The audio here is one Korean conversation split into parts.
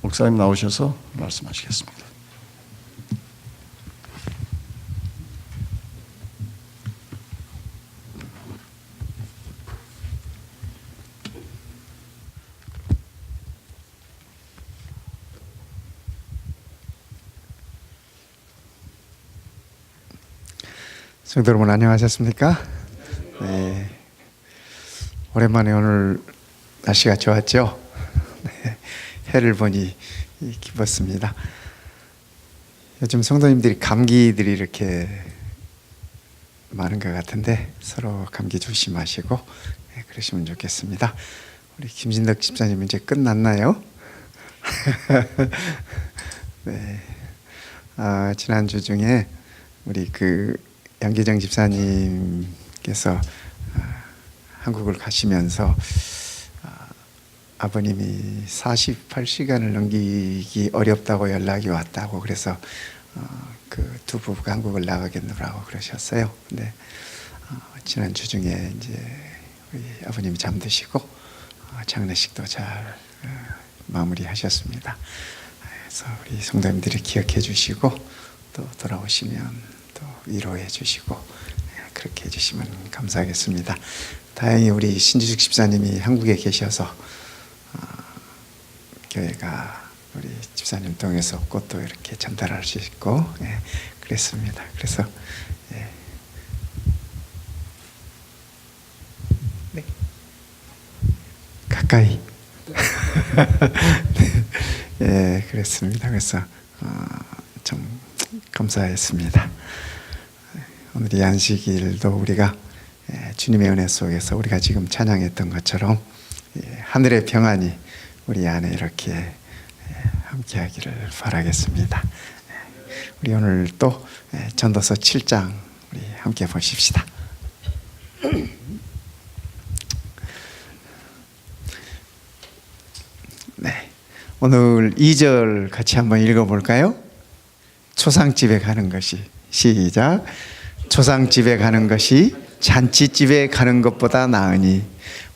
목사님 나오셔서 말씀하시겠습니다. 성도 여러분 안녕하셨습니까? 네. 오랜만에 오늘 날씨가 좋았죠? 네. 해를 보니 기뻤습니다. 요즘 성도님들이 감기들이 이렇게 많은 것 같은데 서로 감기 조심하시고 네, 그러시면 좋겠습니다. 우리 김진덕 집사님 이제 끝났나요? 네. 지난주 중에 우리 양기정 집사님께서 한국을 가시면서 아버님이 48시간을 넘기기 어렵다고 연락이 왔다고 그래서 그 두 부부가 한국을 나가겠노라고 그러셨어요. 근데 지난 주 중에 이제 우리 아버님이 잠드시고 장례식도 잘 마무리하셨습니다. 그래서 우리 성도님들이 기억해 주시고 또 돌아오시면 또 위로해 주시고 그렇게 해주시면 감사하겠습니다. 다행히 우리 신지숙 집사님이 한국에 계셔서 교회가 우리 집사님 통해서 꽃도 이렇게 전달할 수 있고 그랬습니다. 그래서 네. 가까이 네, 그랬습니다. 그래서 좀 감사했습니다. 오늘 이 안식일도 우리가 주님의 은혜 속에서 우리가 지금 찬양했던 것처럼 하늘의 평안이 우리 안에 이렇게 함께하기를 바라겠습니다. 우리 오늘 또 전도서 7장 우리 함께 보십시다. 네, 오늘 2절 같이 한번 읽어볼까요? 초상집에 가는 것이 시작. 초상집에 가는 것이 잔치집에 가는 것보다 나으니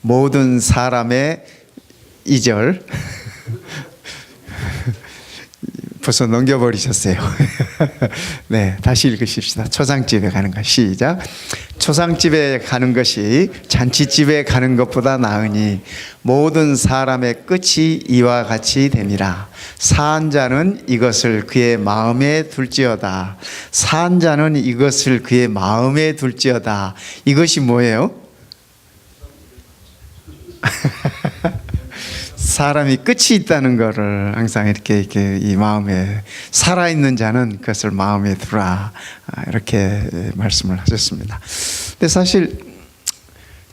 모든 사람의 2절 벌써 넘겨버리셨어요. 네, 다시 읽으십시다. 초상집에 가는 것 시작. 초상집에 가는 것이 잔치집에 가는 것보다 나으니 모든 사람의 끝이 이와 같이 됨이라. 사한 자는 이것을 그의 마음에 둘지어다. 사한 자는 이것을 그의 마음에 둘지어다. 이것이 뭐예요? 사람이 끝이 있다는 것을 항상 이렇게 이 마음에 살아있는 자는 그것을 마음에 두라 이렇게 말씀을 하셨습니다. 근데 사실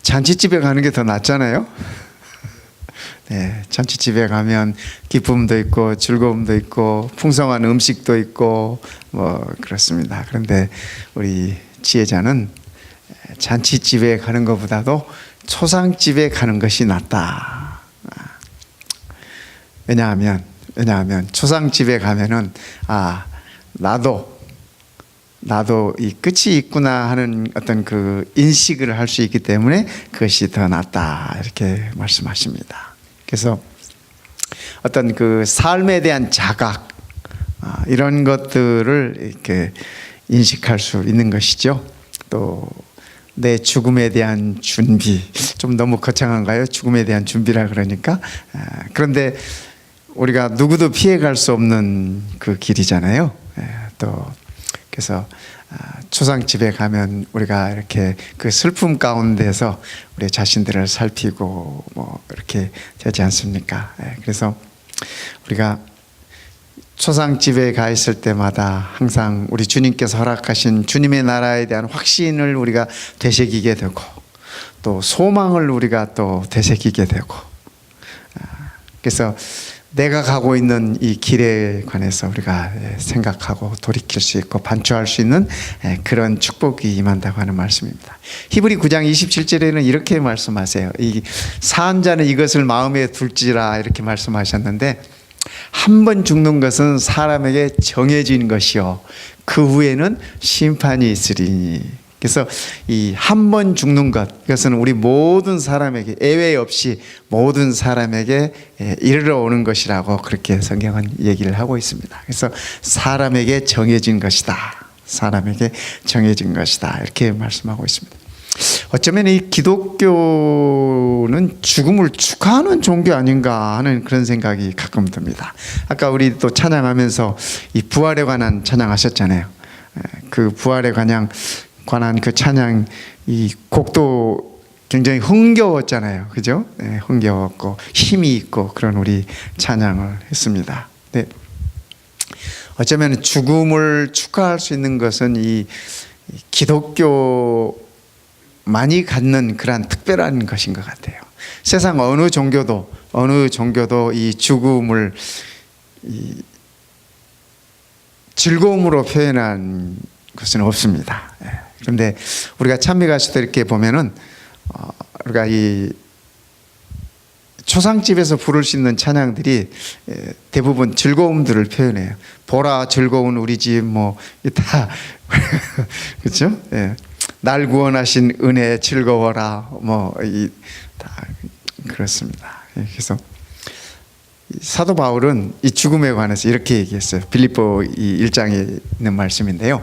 잔치집에 가는 게 더 낫잖아요. 네, 잔치집에 가면 기쁨도 있고 즐거움도 있고 풍성한 음식도 있고 뭐 그렇습니다. 그런데 우리 지혜자는 잔치집에 가는 것보다도 초상집에 가는 것이 낫다. 왜냐하면 초상집에 가면은 나도 이 끝이 있구나 하는 어떤 그 인식을 할 수 있기 때문에 그것이 더 낫다 이렇게 말씀하십니다. 그래서 어떤 그 삶에 대한 자각 이런 것들을 이렇게 인식할 수 있는 것이죠. 또 내 죽음에 대한 준비, 좀 너무 거창한가요? 죽음에 대한 준비라 그러니까. 그런데 우리가 누구도 피해갈 수 없는 그 길이잖아요. 또 그래서 초상집에 가면 우리가 이렇게 그 슬픔 가운데서 우리 자신들을 살피고 뭐 이렇게 되지 않습니까? 그래서 우리가 초상집에 가 있을 때마다 항상 우리 주님께서 허락하신 주님의 나라에 대한 확신을 우리가 되새기게 되고 또 소망을 우리가 또 되새기게 되고 그래서 내가 가고 있는 이 길에 관해서 우리가 생각하고 돌이킬 수 있고 반추할 수 있는 그런 축복이 임한다고 하는 말씀입니다. 히브리 9장 27절에는 이렇게 말씀하세요. 이 사한 자는 이것을 마음에 둘지라 이렇게 말씀하셨는데 한 번 죽는 것은 사람에게 정해진 것이요 그 후에는 심판이 있으리니 그래서 이 한 번 죽는 것, 이것은 우리 모든 사람에게 예외 없이 모든 사람에게 이르러 오는 것이라고 그렇게 성경은 얘기를 하고 있습니다. 그래서 사람에게 정해진 것이다. 사람에게 정해진 것이다. 이렇게 말씀하고 있습니다. 어쩌면 이 기독교는 죽음을 축하하는 종교 아닌가 하는 그런 생각이 가끔 듭니다. 아까 우리 또 찬양하면서 이 부활에 관한 찬양하셨잖아요. 그 부활에 관한 그 찬양, 이 곡도 굉장히 흥겨웠잖아요. 그죠? 네, 흥겨웠고 힘이 있고 그런 우리 찬양을 했습니다. 네. 어쩌면 죽음을 축하할 수 있는 것은 이 기독교만이 갖는 그러한 특별한 것인 것 같아요. 세상 어느 종교도 이 죽음을 이 즐거움으로 표현한 것은 없습니다. 그런데 우리가 찬미가수도 이렇게 보면은 우리가 이 초상집에서 부를 수 있는 찬양들이 대부분 즐거움들을 표현해요. 보라 즐거운 우리 집 뭐 다 그렇죠? 예. 날 구원하신 은혜 즐거워라 뭐 다 그렇습니다. 그래서 사도 바울은 이 죽음에 관해서 이렇게 얘기했어요. 빌립보 1장에 있는 말씀인데요.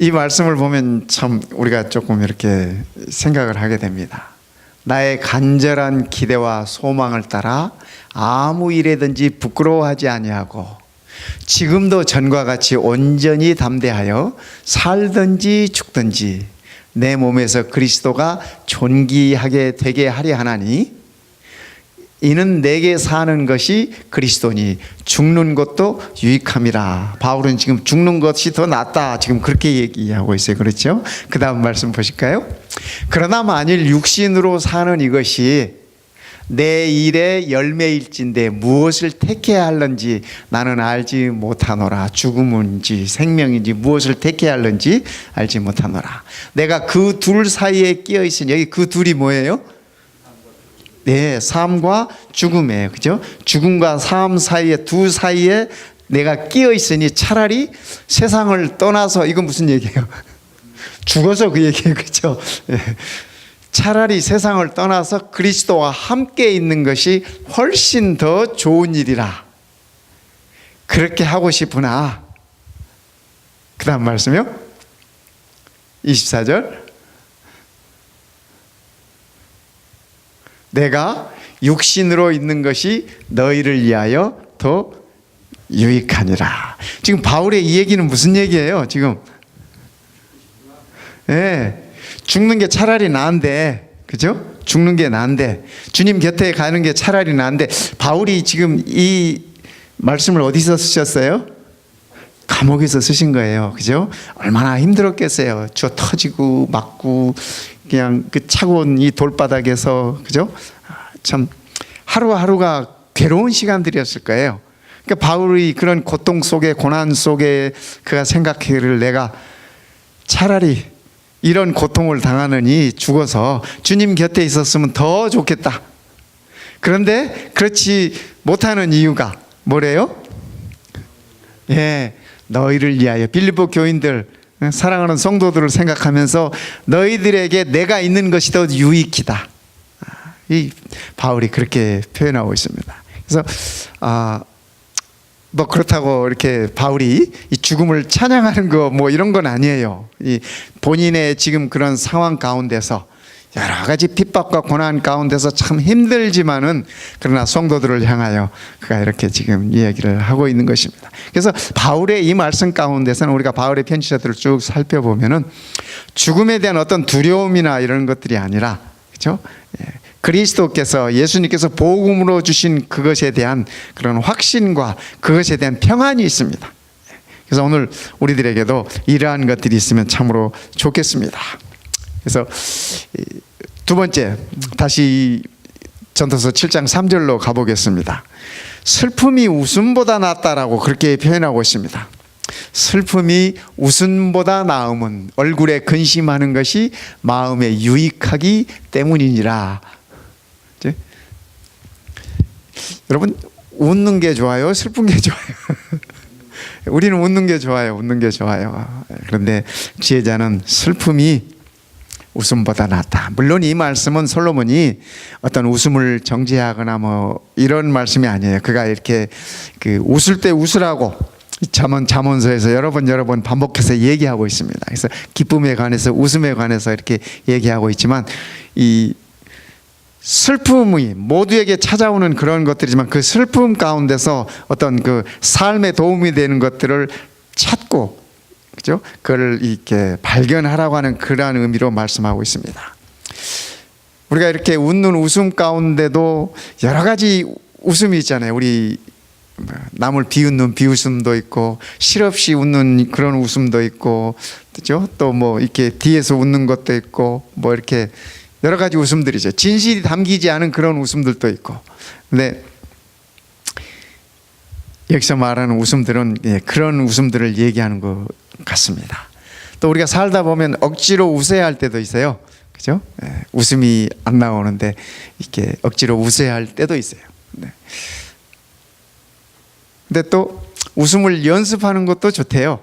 이 말씀을 보면 참 우리가 조금 이렇게 생각을 하게 됩니다. 나의 간절한 기대와 소망을 따라 아무 일에든지 부끄러워하지 아니하고 지금도 전과 같이 온전히 담대하여 살든지 죽든지 내 몸에서 그리스도가 존귀하게 되게 하려 하나니 이는 내게 사는 것이 그리스도니 죽는 것도 유익함이라. 바울은 지금 죽는 것이 더 낫다 지금 그렇게 얘기하고 있어요. 그렇죠? 그 다음 말씀 보실까요? 그러나 만일 육신으로 사는 이것이 내 일의 열매일진데 무엇을 택해야 할런지 나는 알지 못하노라. 죽음인지 생명인지 무엇을 택해야 할런지 알지 못하노라. 내가 그 둘 사이에 끼어 있으니 여기 그 둘이 뭐예요? 네, 삶과 죽음이에요. 그죠? 죽음과 삶 사이에 두 사이에 내가 끼어 있으니 차라리 세상을 떠나서 이건 무슨 얘기예요? 죽어서 그 얘기예요. 그죠? 네. 차라리 세상을 떠나서 그리스도와 함께 있는 것이 훨씬 더 좋은 일이라. 그렇게 하고 싶으나 그 다음 말씀이요? 24절 내가 육신으로 있는 것이 너희를 위하여 더 유익하니라. 지금 바울의 이 얘기는 무슨 얘기예요? 지금 죽는 게 차라리 나은데, 그죠? 죽는 게 나은데 주님 곁에 가는 게 차라리 나은데 바울이 지금 이 말씀을 어디서 쓰셨어요? 감옥에서 쓰신 거예요. 그죠? 얼마나 힘들었겠어요. 저 터지고 맞고 그냥 그 차고온 이 돌바닥에서, 그죠? 참 하루하루가 괴로운 시간들이었을 거예요. 그러니까 바울이 그런 고통 속에 고난 속에 그가 생각하기를 내가 차라리 이런 고통을 당하느니 죽어서 주님 곁에 있었으면 더 좋겠다. 그런데 그렇지 못하는 이유가 뭐래요? 너희를 위하여 빌립보 교인들 사랑하는 성도들을 생각하면서 너희들에게 내가 있는 것이 더 유익이다. 이 바울이 그렇게 표현하고 있습니다. 그래서 뭐 그렇다고 이렇게 바울이 이 죽음을 찬양하는 거 뭐 이런 건 아니에요. 이 본인의 지금 그런 상황 가운데서 여러 가지 핍박과 고난 가운데서 참 힘들지만은 그러나 성도들을 향하여 그가 이렇게 지금 이야기를 하고 있는 것입니다. 그래서 바울의 이 말씀 가운데서는 우리가 바울의 편지서들을 쭉 살펴보면은 죽음에 대한 어떤 두려움이나 이런 것들이 아니라, 그렇죠? 그리스도께서 예수님께서 복음으로 주신 그것에 대한 그런 확신과 그것에 대한 평안이 있습니다. 그래서 오늘 우리들에게도 이러한 것들이 있으면 참으로 좋겠습니다. 그래서 두 번째 다시 전도서 7장 3절로 가보겠습니다. 슬픔이 웃음보다 낫다라고 그렇게 표현하고 있습니다. 슬픔이 웃음보다 나음은 얼굴에 근심하는 것이 마음에 유익하기 때문이니라. 여러분 웃는 게 좋아요? 슬픈 게 좋아요? 우리는 웃는 게 좋아요. 웃는 게 좋아요. 그런데 지혜자는 슬픔이 웃음보다 낫다. 물론 이 말씀은 솔로몬이 어떤 웃음을 정죄하거나 뭐 이런 말씀이 아니에요. 그가 이렇게 그 웃을 때 웃으라고 잠언서에서 여러 번 반복해서 얘기하고 있습니다. 그래서 기쁨에 관해서 웃음에 관해서 이렇게 얘기하고 있지만 이 슬픔이 모두에게 찾아오는 그런 것들이지만 그 슬픔 가운데서 어떤 그 삶에 도움이 되는 것들을 찾고, 그죠? 그걸 이렇게 발견하라고 하는 그러한 의미로 말씀하고 있습니다. 우리가 이렇게 웃는 웃음 가운데도 여러 가지 웃음이 있잖아요. 우리 남을 비웃는 비웃음도 있고, 실없이 웃는 그런 웃음도 있고, 그죠? 또 뭐 이렇게 뒤에서 웃는 것도 있고, 뭐 이렇게 여러 가지 웃음들이죠. 진실이 담기지 않은 그런 웃음들도 있고. 근데 여기서 말하는 웃음들은 그런 웃음들을 얘기하는 것 같습니다. 또 우리가 살다 보면 억지로 웃어야 할 때도 있어요. 그죠? 웃음이 안 나오는데 이렇게 억지로 웃어야 할 때도 있어요. 네. 근데 또 웃음을 연습하는 것도 좋대요.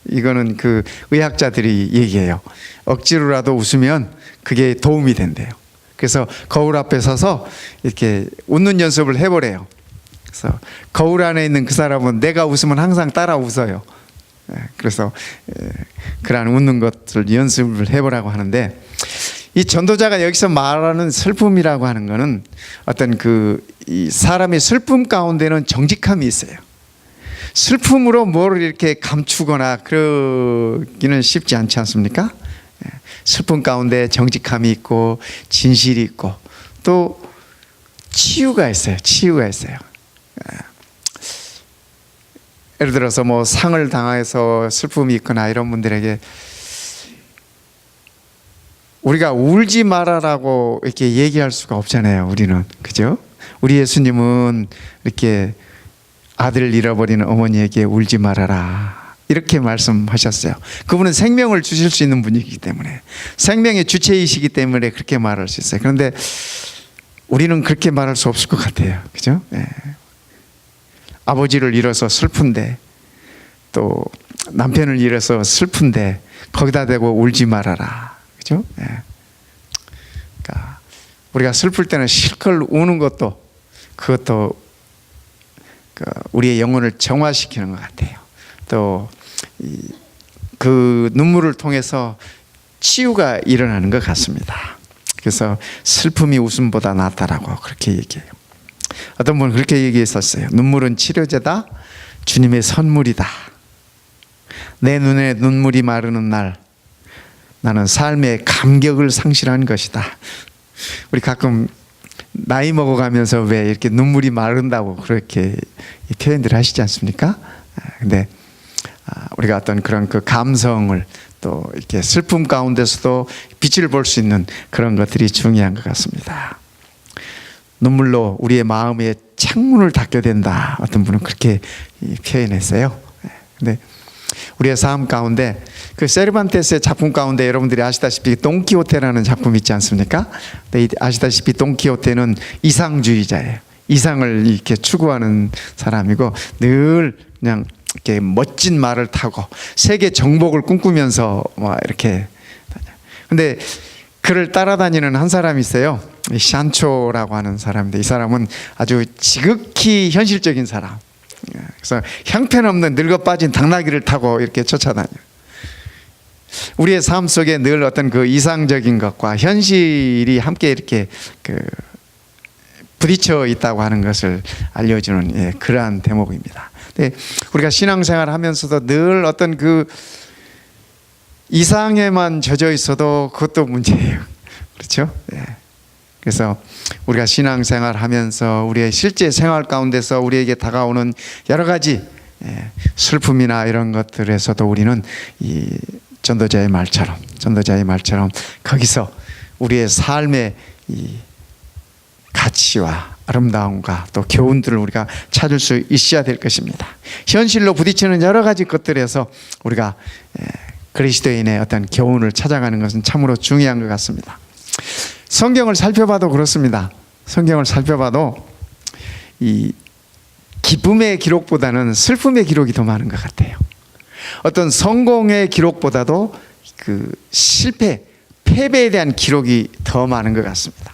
이거는 그 의학자들이 얘기해요. 억지로라도 웃으면 그게 도움이 된대요. 그래서 거울 앞에 서서 이렇게 웃는 연습을 해보래요. 그래서 거울 안에 있는 그 사람은 내가 웃으면 항상 따라 웃어요. 그래서 그러한 웃는 것을 연습을 해보라고 하는데, 이 전도자가 여기서 말하는 슬픔이라고 하는 것은 어떤 이 사람의 슬픔 가운데는 정직함이 있어요. 슬픔으로 뭘 이렇게 감추거나 그러기는 쉽지 않지 않습니까? 슬픔 가운데 정직함이 있고 진실이 있고 또 치유가 있어요. 치유가 있어요. 예를 들어서 뭐 상을 당해서 슬픔이 있거나 이런 분들에게 우리가 울지 말아라고 이렇게 얘기할 수가 없잖아요. 우리는, 그죠? 우리 예수님은 이렇게 아들을 잃어버리는 어머니에게 울지 말아라 이렇게 말씀하셨어요. 그분은 생명을 주실 수 있는 분이기 때문에, 생명의 주체이시기 때문에 그렇게 말할 수 있어요. 그런데 우리는 그렇게 말할 수 없을 것 같아요. 그죠? 네. 아버지를 잃어서 슬픈데, 또 남편을 잃어서 슬픈데 거기다 대고 울지 말아라. 그죠? 네. 그러니까 우리가 슬플 때는 실컷 우는 것도, 그것도 우리의 영혼을 정화시키는 것 같아요. 또 그 눈물을 통해서 치유가 일어나는 것 같습니다. 그래서 슬픔이 웃음보다 낫다라고 그렇게 얘기해요. 어떤 분은 그렇게 얘기했었어요. 눈물은 치료제다, 주님의 선물이다. 내 눈에 눈물이 마르는 날 나는 삶의 감격을 상실한 것이다. 우리 가끔 나이 먹어가면서 왜 이렇게 눈물이 마른다고 그렇게 표현들 하시지 않습니까? 근데 우리가 어떤 그런 그 감성을 또 이렇게 슬픔 가운데서도 빛을 볼 수 있는 그런 것들이 중요한 것 같습니다. 눈물로 우리의 마음의 창문을 닫게 된다. 어떤 분은 그렇게 표현했어요. 근데 우리의 삶 가운데 그 세르반테스의 작품 가운데 여러분들이 아시다시피 돈키호테라는 작품 있지 않습니까? 아시다시피 돈키호테는 이상주의자예요. 이상을 이렇게 추구하는 사람이고 늘 그냥 이렇게 멋진 말을 타고 세계 정복을 꿈꾸면서 막 이렇게. 근데 그를 따라다니는 한 사람이 있어요. 샨초라고 하는 사람인데, 이 사람은 아주 지극히 현실적인 사람. 그래서 형편없는 늙어 빠진 당나귀를 타고 이렇게 쫓아다녀요. 우리의 삶 속에 늘 어떤 그 이상적인 것과 현실이 함께 이렇게 부딪혀 있다고 하는 것을 알려주는 그러한 대목입니다. 근데 우리가 신앙생활 하면서도 늘 어떤 그 이상에만 젖어 있어도 그것도 문제예요. 그렇죠? 그래서 우리가 신앙생활 하면서 우리의 실제 생활 가운데서 우리에게 다가오는 여러 가지 슬픔이나 이런 것들에서도 우리는 이 전도자의 말처럼 거기서 우리의 삶의 이 가치와 아름다움과 또 교훈들을 우리가 찾을 수 있어야 될 것입니다. 현실로 부딪히는 여러 가지 것들에서 우리가 그리스도인의 어떤 교훈을 찾아가는 것은 참으로 중요한 것 같습니다. 성경을 살펴봐도 그렇습니다. 성경을 살펴봐도 이 기쁨의 기록보다는 슬픔의 기록이 더 많은 것 같아요. 어떤 성공의 기록보다도 그 실패, 패배에 대한 기록이 더 많은 것 같습니다.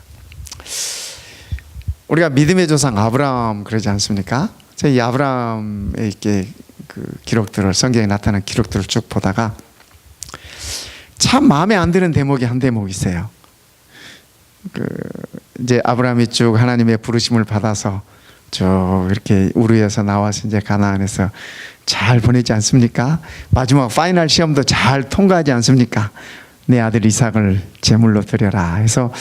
우리가 믿음의 조상 아브라함 그러지 않습니까? 이 아브라함의 이렇게 그 기록들을, 성경에 나타난 기록들을 쭉 보다가 참 마음에 안 드는 대목이 한 대목 있어요. 이제 아브라함이 쭉 하나님의 부르심을 받아서 쭉 이렇게 우르에서 나와서 이제 가나안에서 잘 보내지 않습니까? 마지막 파이널 시험도 잘 통과하지 않습니까? 내 아들 이삭을 제물로 드려라 해서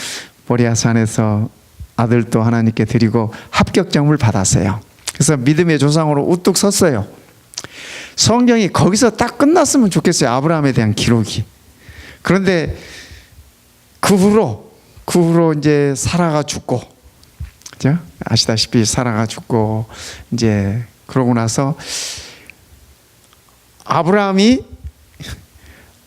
모리아 산에서 아들도 하나님께 드리고 합격점을 받았어요. 그래서 믿음의 조상으로 우뚝 섰어요. 성경이 거기서 딱 끝났으면 좋겠어요. 아브라함에 대한 기록이. 그런데 그 후로 이제 사라가 죽고, 그죠? 아시다시피 사라가 죽고, 이제 그러고 나서 아브라함이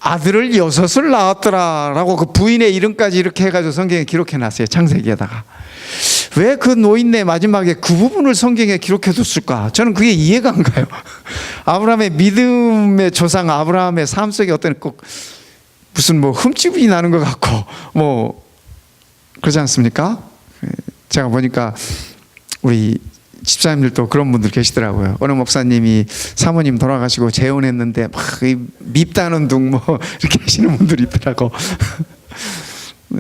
아들을 6을 낳았더라라고 그 부인의 이름까지 이렇게 해가지고 성경에 기록해 놨어요. 창세기에다가. 왜 그 노인네 마지막에 그 부분을 성경에 기록해 뒀을까? 저는 그게 이해가 안 가요. 아브라함의 믿음의 조상 아브라함의 삶 속에 어떤 꼭 무슨 뭐 흠집이 나는 것 같고 뭐 그러지 않습니까? 제가 보니까 우리 집사님들도 그런 분들 계시더라고요. 어느 목사님이 사모님 돌아가시고 재혼했는데 막 밉다는 둥 뭐 이렇게 하시는 분들이 있더라고.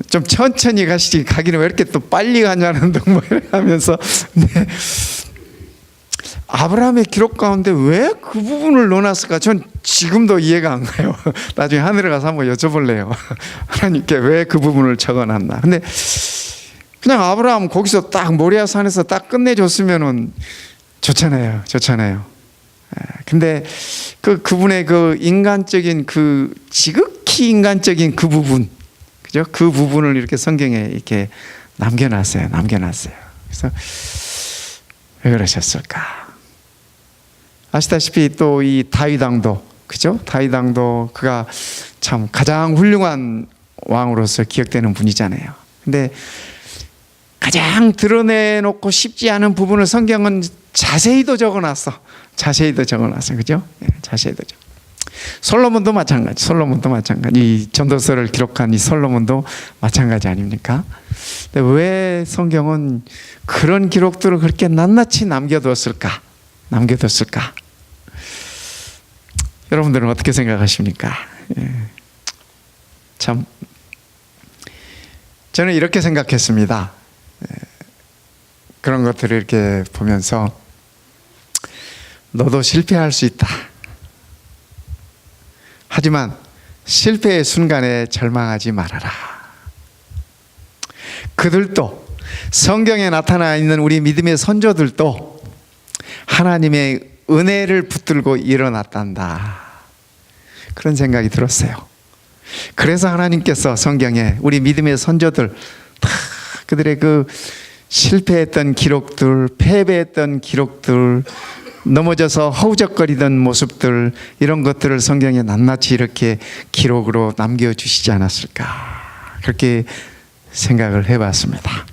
좀 천천히 가기는 왜 이렇게 또 빨리 가냐는 둥 뭐 이렇게 하면서. 네. 아브라함의 기록 가운데 왜 그 부분을 넣어놨을까? 전 지금도 이해가 안 가요. 나중에 하늘에 가서 한번 여쭤볼래요. 하나님께 왜 그 부분을 적어놨나. 근데 그냥 아브라함 거기서 딱 모리아 산에서 딱 끝내줬으면은 좋잖아요. 근데 그분의 그 인간적인 그 지극히 인간적인 그 부분, 그죠? 그 부분을 이렇게 성경에 이렇게 남겨놨어요. 그래서 왜 그러셨을까? 아시다시피 또 이 다윗 왕도, 그죠? 다윗 왕도 그가 참 가장 훌륭한 왕으로서 기억되는 분이잖아요. 근데 가장 드러내놓고 싶지 않은 부분을 성경은 자세히도 적어놨어. 그죠? 네, 자세히도 적어. 솔로몬도 마찬가지. 이 전도서를 기록한 이 솔로몬도 마찬가지 아닙니까? 근데 왜 성경은 그런 기록들을 그렇게 낱낱이 남겨뒀을까? 여러분들은 어떻게 생각하십니까? 예. 참 저는 이렇게 생각했습니다. 그런 것들을 이렇게 보면서 너도 실패할 수 있다. 하지만 실패의 순간에 절망하지 말아라. 그들도 성경에 나타나 있는 우리 믿음의 선조들도 하나님의 은혜를 붙들고 일어났단다. 그런 생각이 들었어요. 그래서 하나님께서 성경에 우리 믿음의 선조들 다 그들의 그 실패했던 기록들, 패배했던 기록들, 넘어져서 허우적거리던 모습들, 이런 것들을 성경에 낱낱이 이렇게 기록으로 남겨주시지 않았을까, 그렇게 생각을 해봤습니다.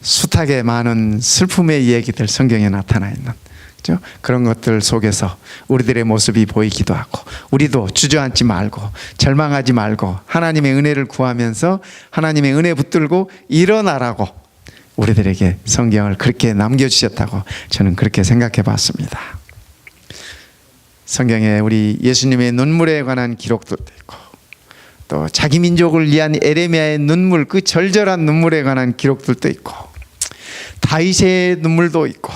숱하게 많은 슬픔의 얘기들 성경에 나타나 있는, 그렇죠? 그런 것들 속에서 우리들의 모습이 보이기도 하고, 우리도 주저앉지 말고 절망하지 말고 하나님의 은혜를 구하면서 하나님의 은혜 붙들고 일어나라고 우리들에게 성경을 그렇게 남겨주셨다고 저는 그렇게 생각해 봤습니다. 성경에 우리 예수님의 눈물에 관한 기록들도 있고, 또 자기 민족을 위한 에레미야의 눈물, 그 절절한 눈물에 관한 기록들도 있고, 다윗의 눈물도 있고,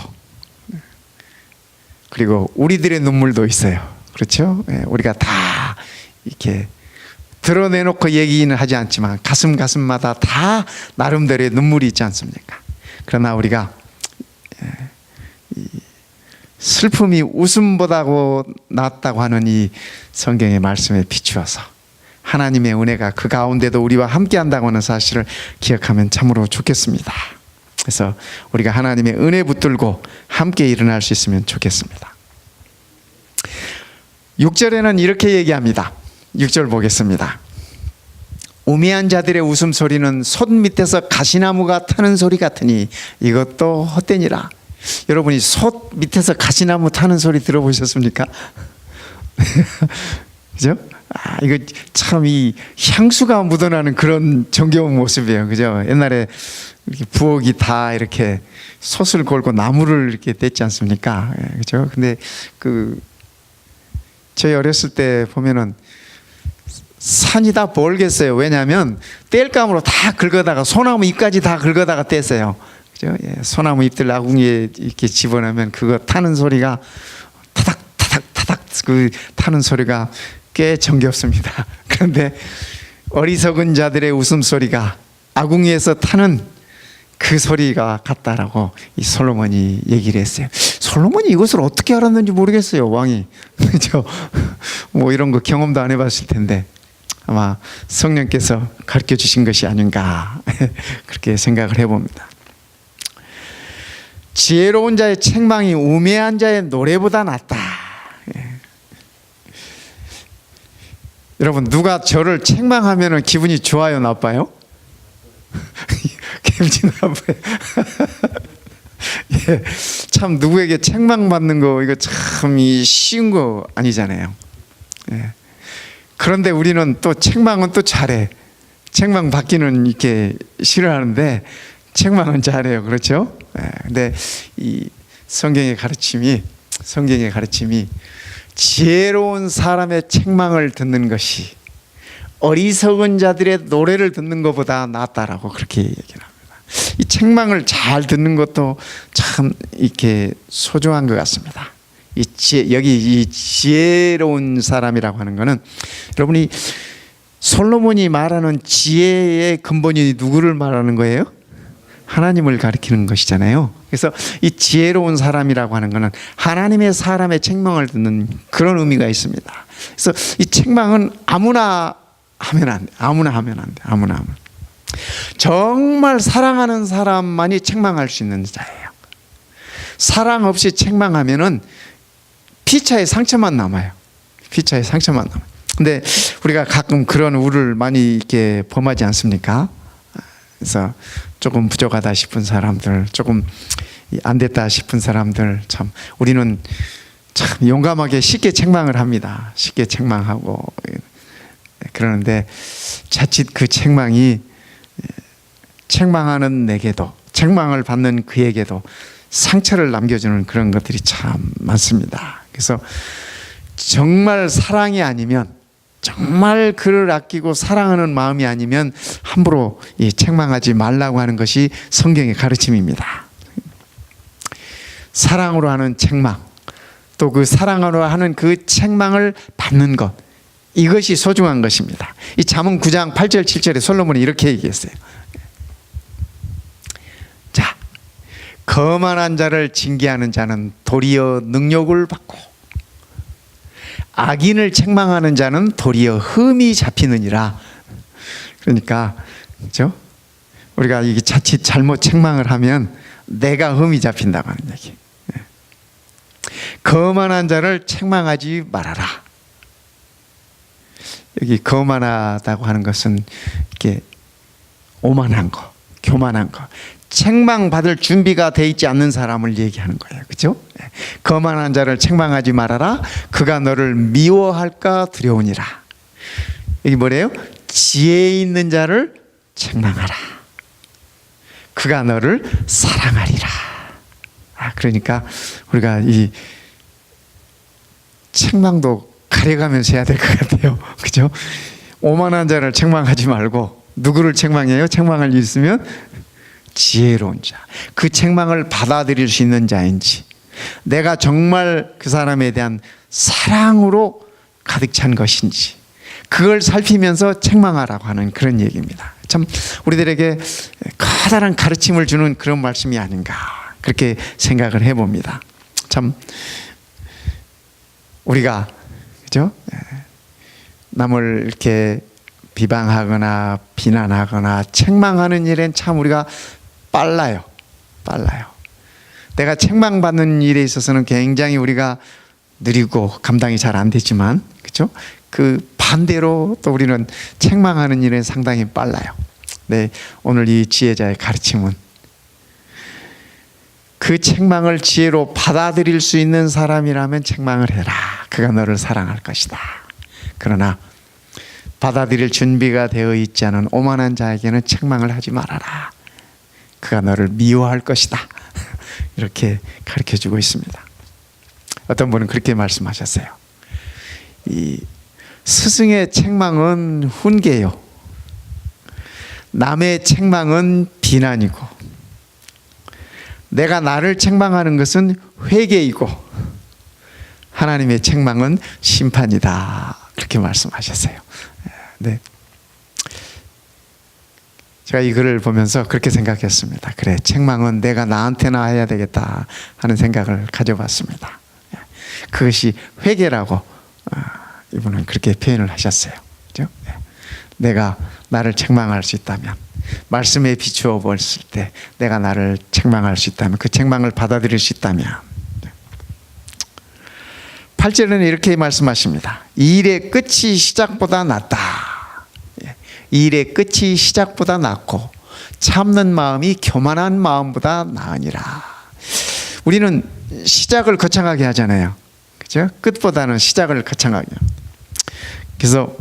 그리고 우리들의 눈물도 있어요. 그렇죠? 우리가 다 이렇게 드러내놓고 얘기는 하지 않지만 가슴마다 다 나름대로의 눈물이 있지 않습니까? 그러나 우리가 슬픔이 웃음보다고 낫다고 하는 이 성경의 말씀에 비추어서 하나님의 은혜가 그 가운데도 우리와 함께 한다고 하는 사실을 기억하면 참으로 좋겠습니다. 그래서 우리가 하나님의 은혜 붙들고 함께 일어날 수 있으면 좋겠습니다. 6절에는 이렇게 얘기합니다. 6절 보겠습니다. 우매한 자들의 웃음소리는 솥 밑에서 가시나무가 타는 소리 같으니 이것도 헛되니라. 여러분이 솥 밑에서 가시나무 타는 소리 들어보셨습니까? 그죠? 이거 참 이 향수가 묻어나는 그런 정겨운 모습이에요. 그죠? 옛날에 이렇게 부엌이 다 이렇게 솥을 걸고 나무를 이렇게 뗐지 않습니까? 그죠? 근데 저희 어렸을 때 보면은 산이 다 멀겠어요. 왜냐하면 땔감으로 다 긁어다가 소나무 잎까지 다 긁어다가 뗐어요. 그죠? 소나무 잎들 아궁이에 이렇게 집어넣으면 그거 타는 소리가 타닥 타닥 타닥 그 타는 소리가 꽤 정겹습니다. 그런데 어리석은 자들의 웃음소리가 아궁이에서 타는 그 소리가 같다라고 이 솔로몬이 얘기를 했어요. 솔로몬이 이것을 어떻게 알았는지 모르겠어요, 왕이. 그죠? 뭐 이런 거 경험도 안 해봤을 텐데 아마 성령께서 가르쳐 주신 것이 아닌가 그렇게 생각을 해봅니다. 지혜로운 자의 책망이 우매한 자의 노래보다 낫다. 여러분, 누가 저를 책망하면 기분이 좋아요, 나빠요? 기분이 나빠요. 예, 참 누구에게 책망받는 거 이거 참 쉬운 거 아니잖아요. 예. 그런데 우리는 또 책망은 또 잘해. 책망 받기는 이렇게 싫어하는데 책망은 잘해요. 그렇죠? 예. 근데 이 성경의 가르침이 지혜로운 사람의 책망을 듣는 것이 어리석은 자들의 노래를 듣는 것보다 낫다라고 그렇게 얘기를 합니다. 이 책망을 잘 듣는 것도 참 이렇게 소중한 것 같습니다. 여기 이 지혜로운 사람이라고 하는 것은 여러분이 솔로몬이 말하는 지혜의 근본이 누구를 말하는 거예요? 하나님을 가리키는 것이잖아요. 그래서 이 지혜로운 사람이라고 하는 것은 하나님의 사람의 책망을 듣는 그런 의미가 있습니다. 그래서 이 책망은 아무나 하면 안 돼. 아무나 하면 안 돼. 아무나 하면. 정말 사랑하는 사람만이 책망할 수 있는 자예요. 사랑 없이 책망하면은 피차의 상처만 남아요. 피차의 상처만 남아요. 근데 우리가 가끔 그런 우를 많이 이렇게 범하지 않습니까? 그래서 조금 부족하다 싶은 사람들, 조금 안 됐다 싶은 사람들, 참 우리는 참 용감하게 쉽게 책망을 합니다. 쉽게 책망하고 그러는데 자칫 그 책망이 책망하는 내게도, 책망을 받는 그에게도 상처를 남겨주는 그런 것들이 참 많습니다. 그래서 정말 사랑이 아니면, 정말 그를 아끼고 사랑하는 마음이 아니면 함부로 책망하지 말라고 하는 것이 성경의 가르침입니다. 사랑으로 하는 책망, 또 그 사랑으로 하는 그 책망을 받는 것, 이것이 소중한 것입니다. 이 잠언 9장 8절 7절에 솔로몬이 이렇게 얘기했어요. 자, 거만한 자를 징계하는 자는 도리어 능욕을 받고 악인을 책망하는 자는 도리어 흠이 잡히느니라. 그러니까 그렇죠? 우리가 이게 자칫 잘못 책망을 하면 내가 흠이 잡힌다고 하는 얘기. 거만한 자를 책망하지 말아라. 여기 거만하다고 하는 것은 이렇게 오만한 거, 교만한 거, 책망받을 준비가 돼 있지 않는 사람을 얘기하는 거예요. 그렇죠? 거만한 자를 책망하지 말아라. 그가 너를 미워할까 두려우니라. 여기 뭐래요? 지혜 있는 자를 책망하라. 그가 너를 사랑하리라. 그러니까 우리가 이 책망도 가려가면서 해야 될 것 같아요. 그죠? 오만한 자를 책망하지 말고 누구를 책망해요? 책망할 일 있으면 지혜로운 자. 그 책망을 받아들일 수 있는 자인지, 내가 정말 그 사람에 대한 사랑으로 가득 찬 것인지, 그걸 살피면서 책망하라고 하는 그런 얘기입니다. 참 우리들에게 커다란 가르침을 주는 그런 말씀이 아닌가 그렇게 생각을 해봅니다. 참 우리가 그죠? 남을 이렇게 비방하거나 비난하거나 책망하는 일엔 참 우리가 빨라요. 내가 책망받는 일에 있어서는 굉장히 우리가 느리고 감당이 잘 안 되지만, 그렇죠? 그 반대로 또 우리는 책망하는 일에 상당히 빨라요. 네, 오늘 이 지혜자의 가르침은 그 책망을 지혜로 받아들일 수 있는 사람이라면 책망을 해라. 그가 너를 사랑할 것이다. 그러나 받아들일 준비가 되어 있지 않은 오만한 자에게는 책망을 하지 말아라. 그가 너를 미워할 것이다. 이렇게 가르쳐주고 있습니다. 어떤 분은 그렇게 말씀하셨어요. 이 스승의 책망은 훈계요, 남의 책망은 비난이고, 내가 나를 책망하는 것은 회개이고, 하나님의 책망은 심판이다. 그렇게 말씀하셨어요. 네. 제가 이 글을 보면서 그렇게 생각했습니다. 그래, 책망은 내가 나한테나 해야 되겠다 하는 생각을 가져봤습니다. 그것이 회개라고 이분은 그렇게 표현을 하셨어요. 그렇죠? 내가 나를 책망할 수 있다면, 말씀에 비추어 봤을 때 내가 나를 책망할 수 있다면, 그 책망을 받아들일 수 있다면. 8절에는 이렇게 말씀하십니다. 이 일의 끝이 시작보다 낫다. 이 일의 끝이 시작보다 낫고 참는 마음이 교만한 마음보다 나으니라. 우리는 시작을 거창하게 하잖아요. 그렇죠? 끝보다는 시작을 거창하게. 그래서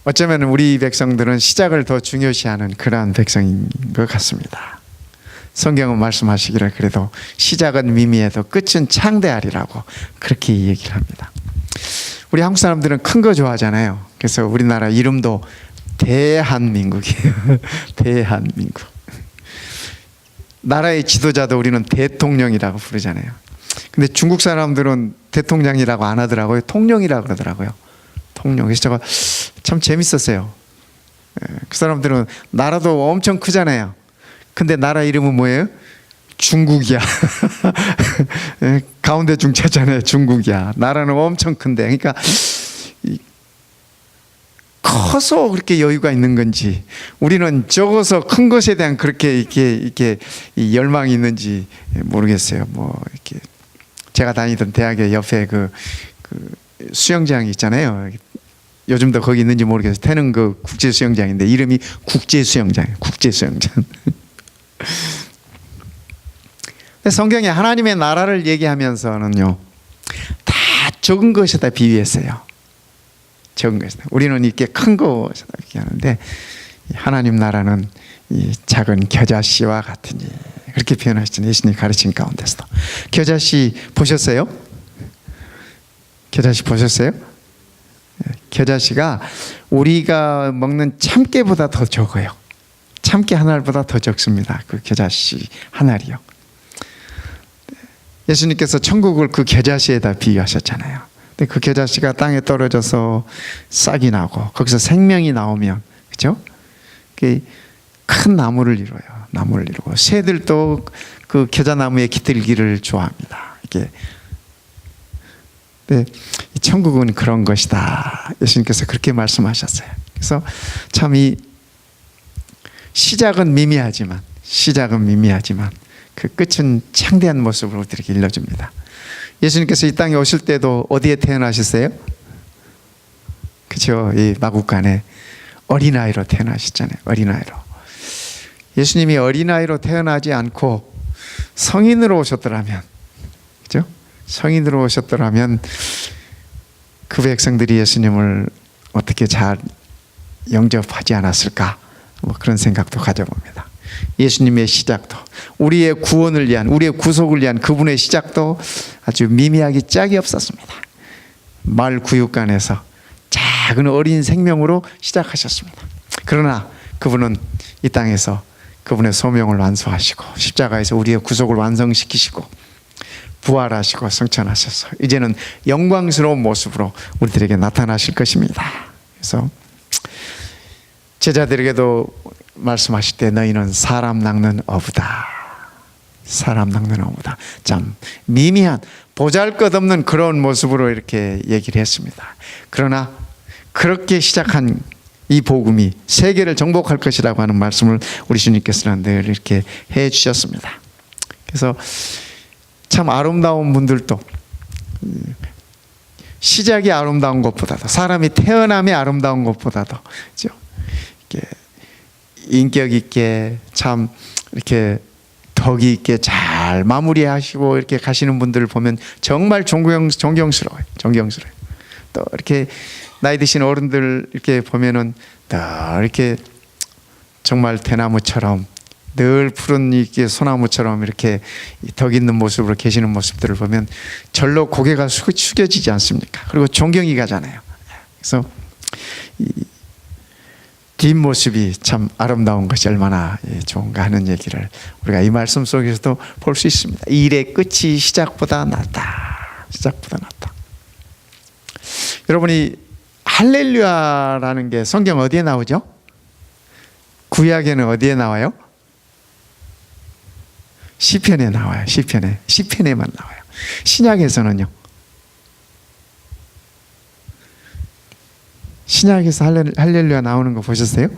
어쩌면 우리 백성들은 시작을 더 중요시하는 그러한 백성인 것 같습니다. 성경은 말씀하시기를 그래도 시작은 미미해도 끝은 창대하리라고 그렇게 얘기를 합니다. 우리 한국 사람들은 큰 거 좋아하잖아요. 그래서 우리나라 이름도 대한민국이에요. 대한민국. 나라의 지도자도 우리는 대통령이라고 부르잖아요. 근데 중국 사람들은 대통령이라고 안 하더라고요. 통령이라고 그러더라고요. 통령. 그래서 제가 참 재밌었어요. 그 사람들은 나라도 엄청 크잖아요. 근데 나라 이름은 뭐예요? 중국이야. 가운데 중자잖아요. 중국이야. 나라는 엄청 큰데. 그러니까 커서 그렇게 여유가 있는 건지, 우리는 적어서 큰 것에 대한 그렇게 이렇게 열망이 있는지 모르겠어요. 뭐 이렇게 제가 다니던 대학의 옆에 그 수영장이 있잖아요. 요즘도 거기 있는지 모르겠어요. 태릉 그 국제 수영장인데 이름이 국제 수영장이에요. 국제 수영장. 성경에 하나님의 나라를 얘기하면서는요, 다 적은 것에다 비유했어요. 적은 것이다. 우리는 이렇게 큰 것이다 이렇게 하는데, 하나님 나라는 이 작은 겨자씨와 같으니 그렇게 표현하시잖아요. 예수님 가르친 가운데서도. 겨자씨 보셨어요? 겨자씨 보셨어요? 겨자씨가 우리가 먹는 참깨보다 더 적어요. 참깨 한 알보다 더 적습니다. 그 겨자씨 한 알이요. 예수님께서 천국을 그 겨자씨에다 비유하셨잖아요. 근데 그 겨자씨가 땅에 떨어져서 싹이 나고 거기서 생명이 나오면, 그렇죠? 큰 나무를 이루어요. 나무를 이루고 새들도 그 겨자나무에 깃들기를 좋아합니다. 이게. 네, 천국은 그런 것이다. 예수님께서 그렇게 말씀하셨어요. 그래서 참 이 시작은 미미하지만 그 끝은 창대한 모습으로 이렇게 일러줍니다. 예수님께서 이 땅에 오실 때도 어디에 태어나셨어요? 그렇죠? 이 마국간에 어린아이로 태어나셨잖아요. 어린아이로. 예수님이 어린아이로 태어나지 않고 성인으로 오셨더라면, 그렇죠? 성인으로 오셨더라면 그 백성들이 예수님을 어떻게 잘 영접하지 않았을까? 뭐 그런 생각도 가져봅니다. 예수님의 시작도, 우리의 구원을 위한, 우리의 구속을 위한 그분의 시작도 아주 미미하기 짝이 없었습니다. 마을 구육간에서 작은 어린 생명으로 시작하셨습니다. 그러나 그분은 이 땅에서 그분의 소명을 완수하시고 십자가에서 우리의 구속을 완성시키시고 부활하시고 승천하셔서 이제는 영광스러운 모습으로 우리들에게 나타나실 것입니다. 그래서 제자들에게도 말씀하실 때 너희는 사람 낚는 어부다. 사람 낚는 어부다. 참 미미한 보잘것없는 그런 모습으로 이렇게 얘기를 했습니다. 그러나 그렇게 시작한 이 복음이 세계를 정복할 것이라고 하는 말씀을 우리 주님께서는 늘 이렇게 해 주셨습니다. 그래서 참 아름다운 분들도 시작이 아름다운 것보다도, 사람이 태어남이 아름다운 것보다도, 그렇죠? 이렇게 인격 있게 참 이렇게 덕이 있게 잘 잘 마무리하시고 이렇게 가시는 분들을 보면 정말 존경스러워요. 존경스러워요. 또 이렇게 나이 드신 어른들 이렇게 보면은 또 이렇게 정말 대나무처럼 늘 푸른 이렇게 소나무처럼 이렇게 덕 있는 모습으로 계시는 모습들을 보면 절로 고개가 숙여지지 않습니까? 그리고 존경이 가잖아요. 그래서 이 뒷모습이 참 아름다운 것이 얼마나 좋은가 하는 얘기를 우리가 이 말씀 속에서도 볼 수 있습니다. 일의 끝이 시작보다 낫다. 시작보다 낫다. 여러분이 할렐루야라는 게 성경 어디에 나오죠? 구약에는 어디에 나와요? 시편에 나와요. 시편에만 나와요. 신약에서는요? 신약에서 할렐루야 나오는 거 보셨어요?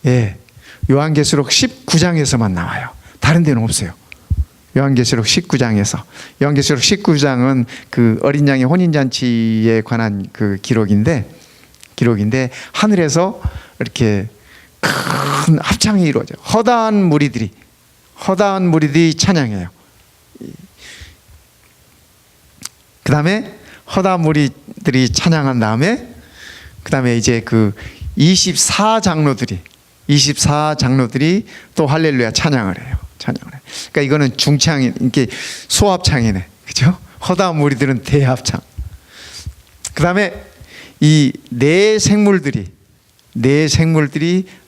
예, 요한계시록 19장에서만 나와요. 다른 데는 없어요. 요한계시록 19장에서. 요한계시록 19장은 그 어린 양의 혼인잔치에 관한 그 기록인데 하늘에서 이렇게 큰 합창이 이루어져요. 허다한 무리들이 찬양해요. 그 다음에 허다한 무리들이 찬양한 다음에 그 다음에 이제 그 24장로들이 또 할렐루야 찬양을 해요. 그러니까 이거는 중창이 이렇게 소합창이네, 그죠? 허다한 무리들은 대합창. 그 다음에 이 네 생물들이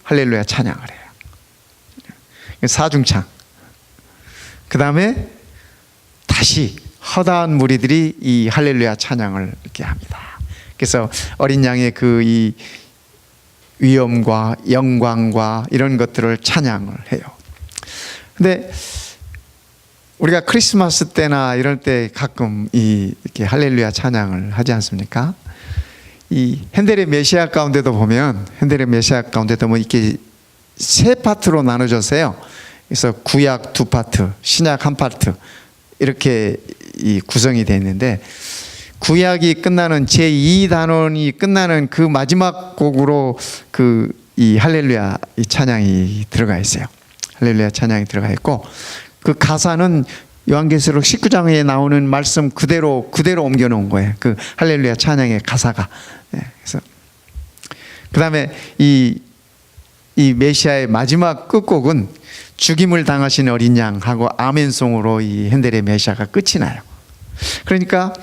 할렐루야 찬양을 해요. 사중창. 그 다음에 다시 허다한 무리들이 이 할렐루야 찬양을 이렇게 합니다. 그래서 어린 양의 그 이 위엄과 영광과 이런 것들을 찬양을 해요. 근데 우리가 크리스마스 때나 이럴 때 가끔 이렇게 할렐루야 찬양을 하지 않습니까? 이 핸델의 메시아 가운데도 보면 뭐 이렇게 세 파트로 나눠졌어요. 그래서 구약 두 파트, 신약 한 파트 이렇게 이 구성이 되어 있는데 구약이 끝나는 제2단원이 끝나는 그 마지막 곡으로 그 이 할렐루야 이 찬양이 들어가 있어요. 할렐루야 찬양이 들어가 있고 그 가사는 요한계시록 19장에 나오는 말씀 그대로 옮겨 놓은 거예요. 그 할렐루야 찬양의 가사가. 그래서 그다음에 이 메시아의 마지막 끝곡은 죽임을 당하신 어린 양하고 아멘송으로 이 핸델의 메시아가 끝이 나요. 그러니까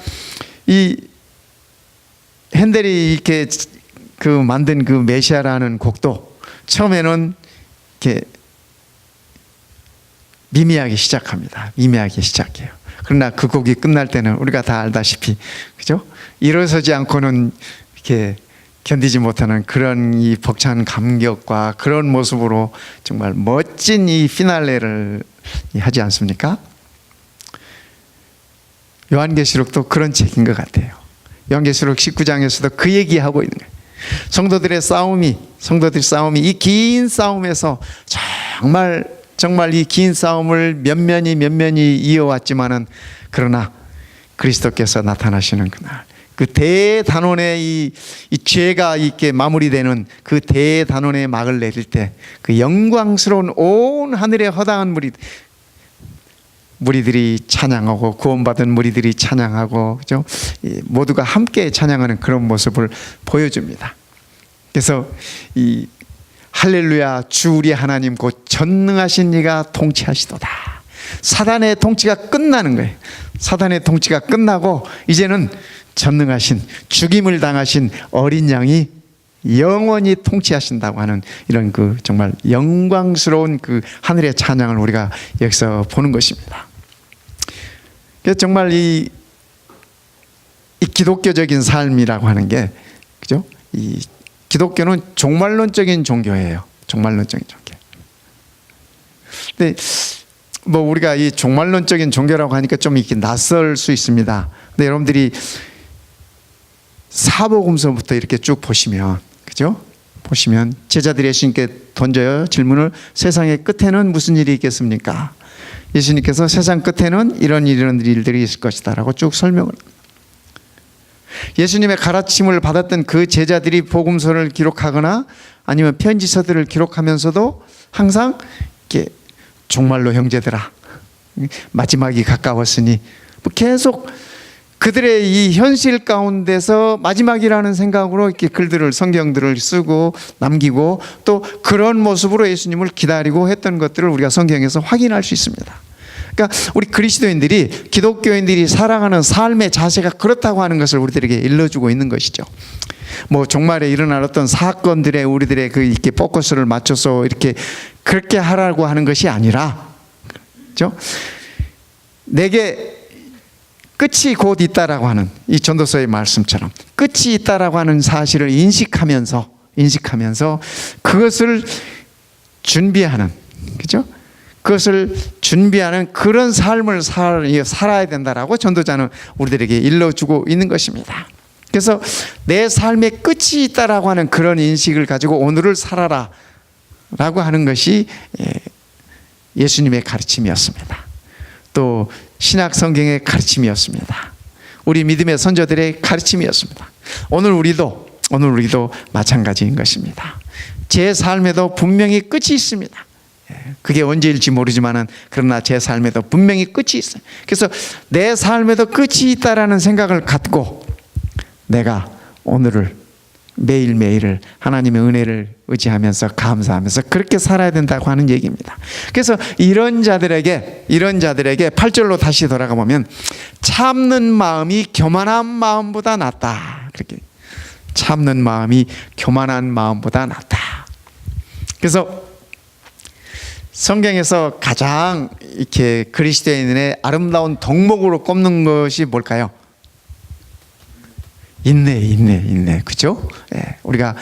이 핸델이 이렇게 그 만든 그 메시아라는 곡도 처음에는 이렇게 미미하게 시작합니다. 미미하게 시작해요. 그러나 그 곡이 끝날 때는 우리가 다 알다시피, 그죠? 일어서지 않고는 이렇게 견디지 못하는 그런 이 벅찬 감격과 그런 모습으로 정말 멋진 이 피날레를 하지 않습니까? 요한계시록도 그런 책인 것 같아요. 요한계시록 19장에서도 그 얘기하고 있는 거예요. 성도들의 싸움이 이 긴 싸움에서 정말 이 긴 싸움을 면면히 이어왔지만은 그러나 그리스도께서 나타나시는 그날 그 대단원의 이 죄가 있게 마무리되는 그 대단원의 막을 내릴 때 그 영광스러운 온 하늘의 허다한 무리들이 찬양하고 구원받은 무리들이 찬양하고, 그죠? 모두가 함께 찬양하는 그런 모습을 보여줍니다. 그래서 이 할렐루야 주 우리 하나님 곧 전능하신 이가 통치하시도다. 사단의 통치가 끝나는 거예요. 사단의 통치가 끝나고 이제는 전능하신 죽임을 당하신 어린 양이 영원히 통치하신다고 하는 이런 그 정말 영광스러운 그 하늘의 찬양을 우리가 여기서 보는 것입니다. 그래서 정말 이 기독교적인 삶이라고 하는 게, 그죠? 이 기독교는 종말론적인 종교예요. 종말론적인 종교. 근데 뭐 우리가 이 종말론적인 종교라고 하니까 좀 이렇게 낯설 수 있습니다. 근데 여러분들이 사복음서부터 이렇게 쭉 보시면, 그죠? 보시면 제자들이 예수님께 던져요. 질문을. 세상의 끝에는 무슨 일이 있겠습니까? 예수님께서 세상 끝에는 이런 일들이 있을 것이다 라고 쭉 설명을 합니다. 예수님의 가르침을 받았던 그 제자들이 복음서를 기록하거나 아니면 편지서들을 기록하면서도 항상 이렇게 정말로 형제들아, 마지막이 가까웠으니 계속 그들의 이 현실 가운데서 마지막이라는 생각으로 이렇게 글들을, 성경들을 쓰고 남기고 또 그런 모습으로 예수님을 기다리고 했던 것들을 우리가 성경에서 확인할 수 있습니다. 그러니까 우리 그리스도인들이, 기독교인들이 살아가는 삶의 자세가 그렇다고 하는 것을 우리들에게 일러주고 있는 것이죠. 뭐 종말에 일어날 어떤 사건들에 우리들의 그 이렇게 포커스를 맞춰서 이렇게 그렇게 하라고 하는 것이 아니라, 그렇죠? 내게 끝이 곧 있다라고 하는 이 전도서의 말씀처럼 끝이 있다라고 하는 사실을 인식하면서 그것을 준비하는, 그죠? 그것을 준비하는 그런 삶을 살아야 된다라고 전도자는 우리들에게 일러주고 있는 것입니다. 그래서 내 삶의 끝이 있다라고 하는 그런 인식을 가지고 오늘을 살아라 라고 하는 것이 예수님의 가르침이었습니다. 또 신약 성경의 가르침이었습니다. 우리 믿음의 선조들의 가르침이었습니다. 오늘 우리도 마찬가지인 것입니다. 제 삶에도 분명히 끝이 있습니다. 그게 언제일지 모르지만은 그러나 제 삶에도 분명히 끝이 있어요. 그래서 내 삶에도 끝이 있다라는 생각을 갖고 내가 오늘을 매일매일을 하나님의 은혜를 의지하면서 감사하면서 그렇게 살아야 된다고 하는 얘기입니다. 그래서 이런 자들에게 8절로 다시 돌아가 보면 참는 마음이 교만한 마음보다 낫다. 그렇게 참는 마음이 교만한 마음보다 낫다. 그래서 성경에서 가장 이렇게 그리스도인의 아름다운 덕목으로 꼽는 것이 뭘까요? 인내. 그죠? 예, 우리가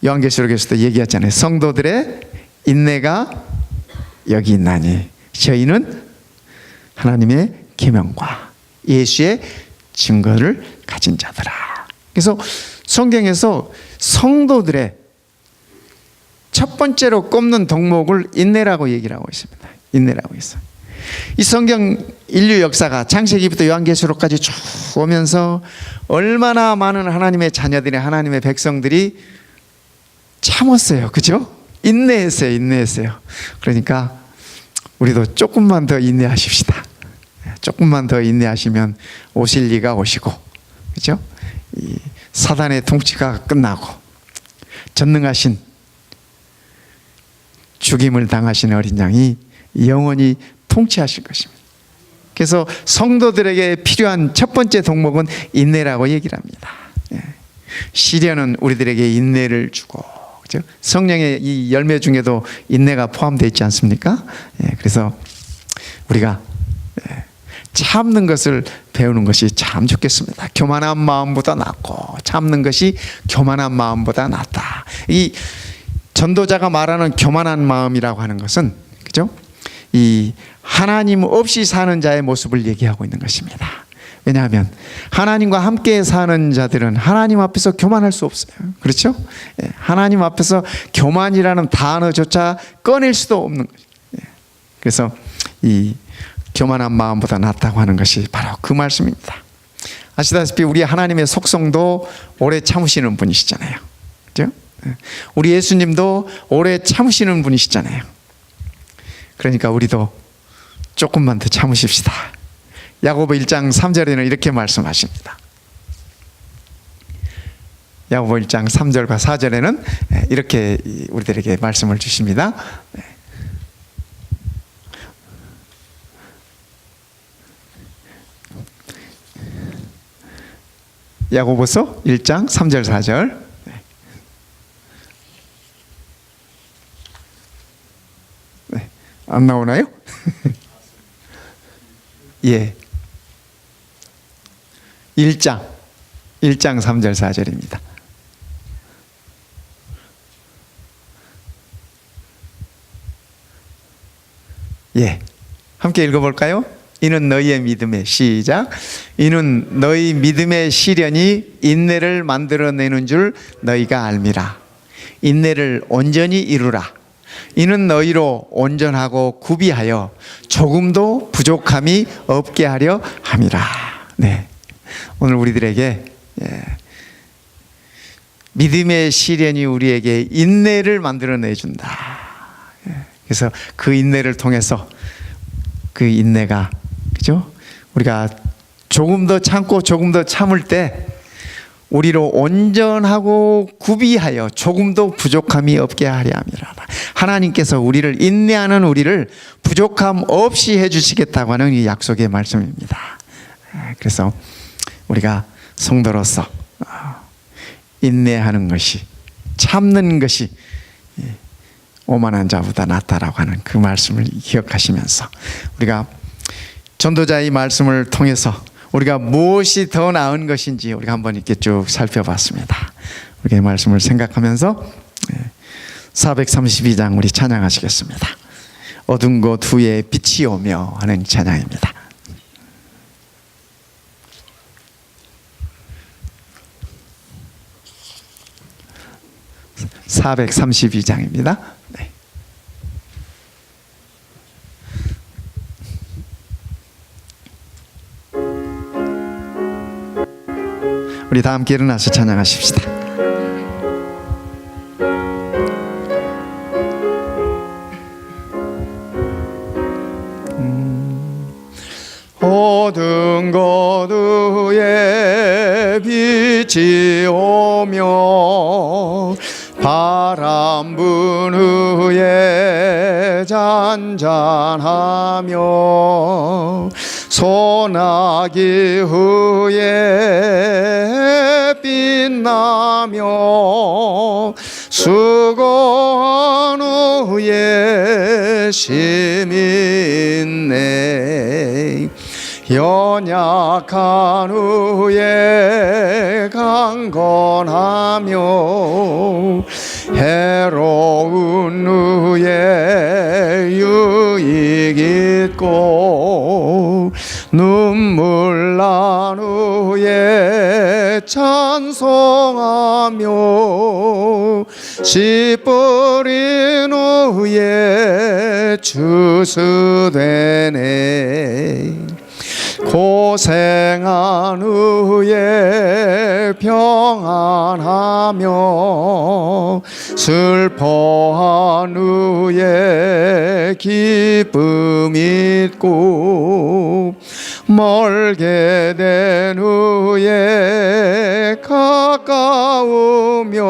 요한계시록에서도 얘기했잖아요. 성도들의 인내가 여기 있나니 저희는 하나님의 계명과 예수의 증거를 가진 자들아. 그래서 성경에서 성도들의 첫 번째로 꼽는 덕목을 인내라고 얘기를 하고 있습니다. 인내라고 있어요. 이 성경 인류 역사가 창세기부터 요한계시록까지 쭉 오면서 얼마나 많은 하나님의 자녀들이, 하나님의 백성들이 참았어요. 그죠? 인내했어요. 그러니까 우리도 조금만 더 인내하십시다. 조금만 더 인내하시면 오실 이가 오시고, 그죠? 이 사단의 통치가 끝나고 전능하신 죽임을 당하신 어린 양이 영원히 통치하실 것입니다. 그래서 성도들에게 필요한 첫 번째 덕목은 인내라고 얘기를 합니다. 시련은 우리들에게 인내를 주고, 그렇죠? 성령의 이 열매 중에도 인내가 포함되어 있지 않습니까? 그래서 우리가 참는 것을 배우는 것이 참 좋겠습니다. 교만한 마음보다 낫고 참는 것이 교만한 마음보다 낫다. 이 전도자가 말하는 교만한 마음이라고 하는 것은, 그죠? 이 하나님 없이 사는 자의 모습을 얘기하고 있는 것입니다. 왜냐하면 하나님과 함께 사는 자들은 하나님 앞에서 교만할 수 없어요. 그렇죠? 하나님 앞에서 교만이라는 단어조차 꺼낼 수도 없는 거죠. 그래서 이 교만한 마음보다 낫다고 하는 것이 바로 그 말씀입니다. 아시다시피 우리 하나님의 속성도 오래 참으시는 분이시잖아요. 그렇죠? 우리 예수님도 오래 참으시는 분이시잖아요. 그러니까 우리도 조금만 더 참으십시다. 야고보 1장 3절에는 이렇게 말씀하십니다. 야고보 1장 3절과 4절에는 이렇게 우리들에게 말씀을 주십니다. 야고보서 1장 3절 4절. 안 나오나요? 예. 1장 3절 4절입니다. 예. 함께 읽어볼까요? 이는 너희의 믿음의 시작. 이는 너희 믿음의 시련이 인내를 만들어내는 줄 너희가 알미라. 인내를 온전히 이루라. 이는 너희로 온전하고 구비하여 조금도 부족함이 없게 하려 함이라. 네. 오늘 우리들에게 믿음의 시련이 우리에게 인내를 만들어내준다. 그래서 그 인내를 통해서 그 인내가, 그죠? 우리가 조금 더 참고 조금 더 참을 때 우리로 온전하고 구비하여 조금도 부족함이 없게 하려 함이라. 하나님께서 우리를, 인내하는 우리를 부족함 없이 해주시겠다고 하는 이 약속의 말씀입니다. 그래서 우리가 성도로서 인내하는 것이, 참는 것이 오만한 자보다 낫다라고 하는 그 말씀을 기억하시면서 우리가 전도자의 말씀을 통해서 우리가 무엇이 더 나은 것인지 우리가 한번 이렇게 쭉 살펴봤습니다. 우리가 이 말씀을 생각하면서 432장 우리 찬양하시겠습니다. 어두운 곳 후에 빛이 오며 하는 찬양입니다. 432장입니다. 네. 우리 다 함께 일어나서 찬양하십시다. 어두운 곳 위에 빛이 오며 바람 분 후에 잔잔하며 소나기 후에 빛나며 수고한 후에 쉼이 있네. 연약한 후에 강건하며 해로운 후에 유익 있고 눈물 난 후에 찬송하며 씨 뿌린 후에 추수되네. 고생한 후에 평안하며 슬퍼한 후에 기쁨 있고 멀게 된 후에 가까우며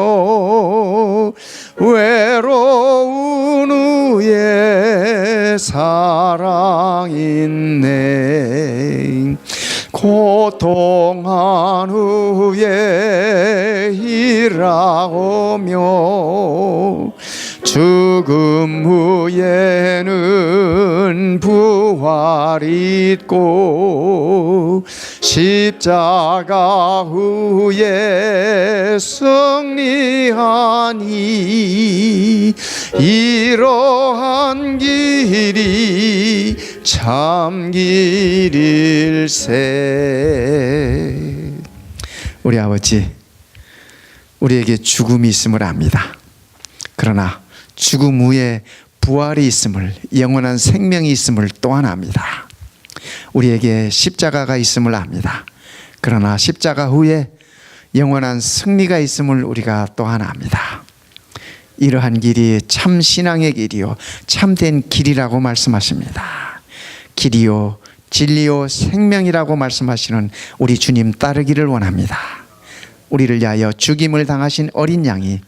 외로운 후에 사랑 있네. 고통한 후에 일하오며 죽음 후에는 부활 있고 십자가 후에 승리하니 이러한 길이 참 길일세. 우리 아버지, 우리에게 죽음이 있음을 압니다. 그러나 죽음 후에 부활이 있음을, 영원한 생명이 있음을 또한 압니다. 우리에게 십자가가 있음을 압니다. 그러나 십자가 후에 영원한 승리가 있음을 우리가 또한 압니다. 이러한 길이 참 신앙의 길이요 참된 길이라고 말씀하십니다. 길이요 진리요 생명이라고 말씀하시는 우리 주님 따르기를 원합니다. 우리를 위하여 죽임을 당하신 어린 양이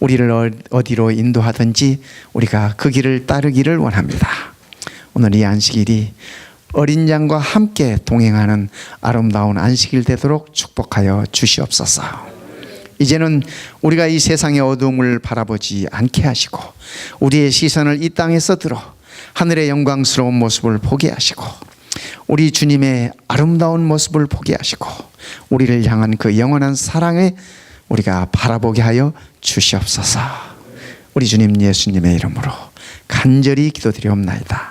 우리를 어디로 인도하든지 우리가 그 길을 따르기를 원합니다. 오늘 이 안식일이 어린 양과 함께 동행하는 아름다운 안식일 되도록 축복하여 주시옵소서. 이제는 우리가 이 세상의 어두움을 바라보지 않게 하시고 우리의 시선을 이 땅에서 들어 하늘의 영광스러운 모습을 보게 하시고 우리 주님의 아름다운 모습을 보게 하시고 우리를 향한 그 영원한 사랑에 우리가 바라보게 하여 주시옵소서. 우리 주님 예수님의 이름으로 간절히 기도드리옵나이다.